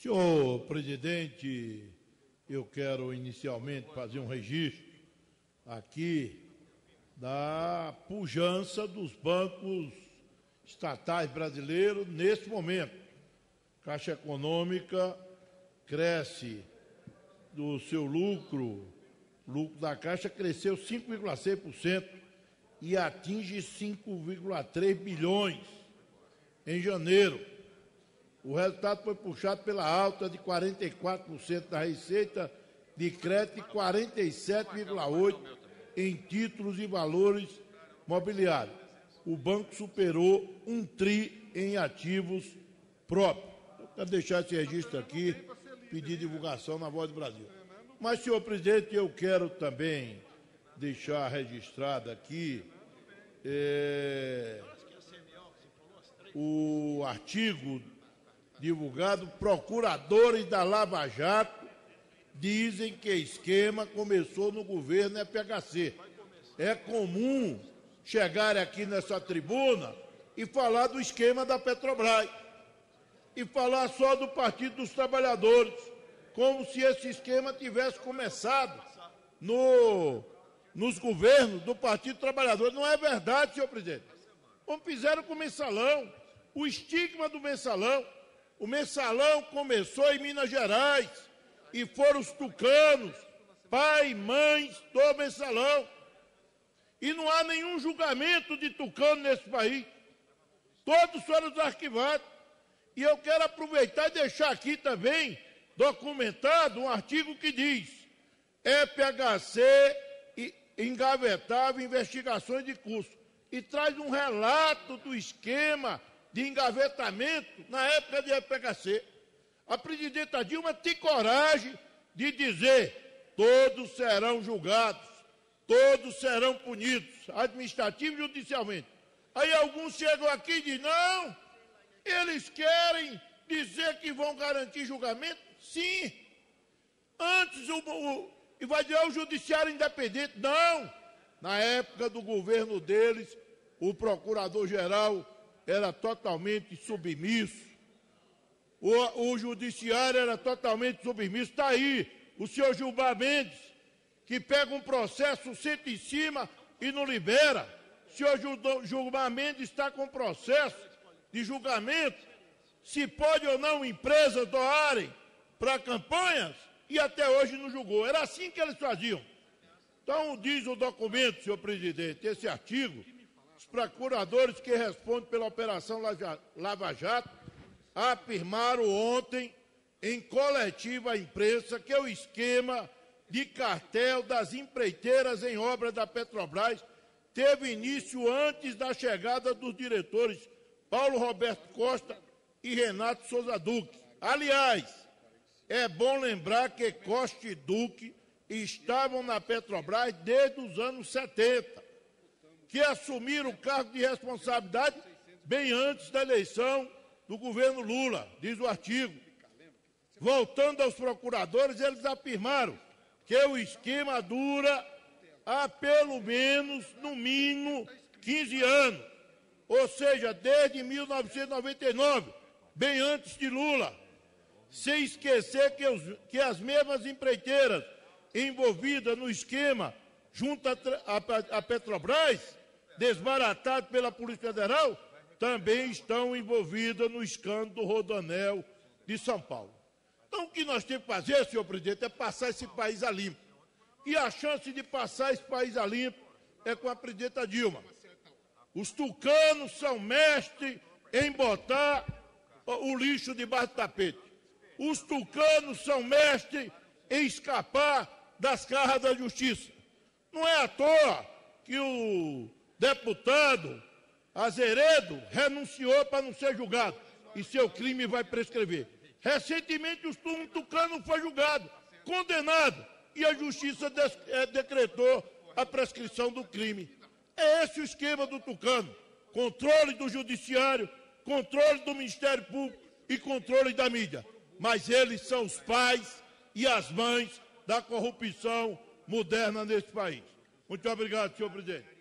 Senhor presidente, eu quero inicialmente fazer um registro aqui da pujança dos bancos estatais brasileiros nesse momento. Caixa Econômica cresce do seu lucro, o lucro da Caixa cresceu 5,6% e atinge 5,3 bilhões em janeiro. O resultado foi puxado pela alta de 44% da receita de crédito e 47,8% em títulos e valores mobiliários. O banco superou 1 tri em ativos próprios. Eu quero deixar esse registro aqui, pedir divulgação na Voz do Brasil. Mas, senhor presidente, eu quero também deixar registrado aqui o artigo divulgado. Procuradores da Lava Jato dizem que esquema começou no governo FHC. É comum chegar aqui nessa tribuna e falar do esquema da Petrobras e falar só do Partido dos Trabalhadores, como se esse esquema tivesse começado nos governos do Partido dos Trabalhadores. Não é verdade, senhor presidente. Como fizeram com o mensalão, o estigma do mensalão. O mensalão começou em Minas Gerais e foram os tucanos, pai e mães do mensalão. E não há nenhum julgamento de tucano nesse país. Todos foram arquivados. E eu quero aproveitar e deixar aqui também documentado um artigo que diz: FHC engavetava investigações de custo. E traz um relato do esquema de engavetamento na época de FHC. A presidenta Dilma tem coragem de dizer: todos serão julgados, todos serão punidos, administrativo e judicialmente. Aí alguns chegam aqui e dizem: não, eles querem dizer que vão garantir julgamento? Sim. Antes e vai dizer o judiciário independente? Não. Na época do governo deles, o procurador-geral era totalmente submisso, o judiciário era totalmente submisso. Está aí o senhor Gilmar Mendes, que pega um processo, senta em cima e não libera. O senhor Gilmar Mendes está com processo de julgamento, se pode ou não empresas doarem para campanhas, e até hoje não julgou. Era assim que eles faziam. Então, diz o documento, senhor presidente, esse artigo: os procuradores que respondem pela Operação Lava Jato afirmaram ontem, em coletiva à imprensa, que o esquema de cartel das empreiteiras em obras da Petrobras teve início antes da chegada dos diretores Paulo Roberto Costa e Renato Souza Duque. Aliás, é bom lembrar que Costa e Duque estavam na Petrobras desde os anos 70, que assumiram o cargo de responsabilidade bem antes da eleição do governo Lula, diz o artigo. Voltando aos procuradores, eles afirmaram que o esquema dura há pelo menos, no mínimo, 15 anos, ou seja, desde 1999, bem antes de Lula, sem esquecer que as mesmas empreiteiras envolvidas no esquema junto à Petrobras, desbaratado pela Polícia Federal, também estão envolvidas no escândalo do Rodoanel de São Paulo. Então, o que nós temos que fazer, senhor presidente, é passar esse país a limpo. E a chance de passar esse país a limpo é com a presidenta Dilma. Os tucanos são mestres em botar o lixo debaixo do tapete. Os tucanos são mestres em escapar das garras da justiça. Não é à toa que o deputado Azeredo renunciou para não ser julgado e seu crime vai prescrever. Recentemente, um tucano foi julgado, condenado, e a justiça decretou a prescrição do crime. É esse o esquema do tucano: controle do judiciário, controle do Ministério Público e controle da mídia. Mas eles são os pais e as mães da corrupção moderna nesse país. Muito obrigado, senhor presidente.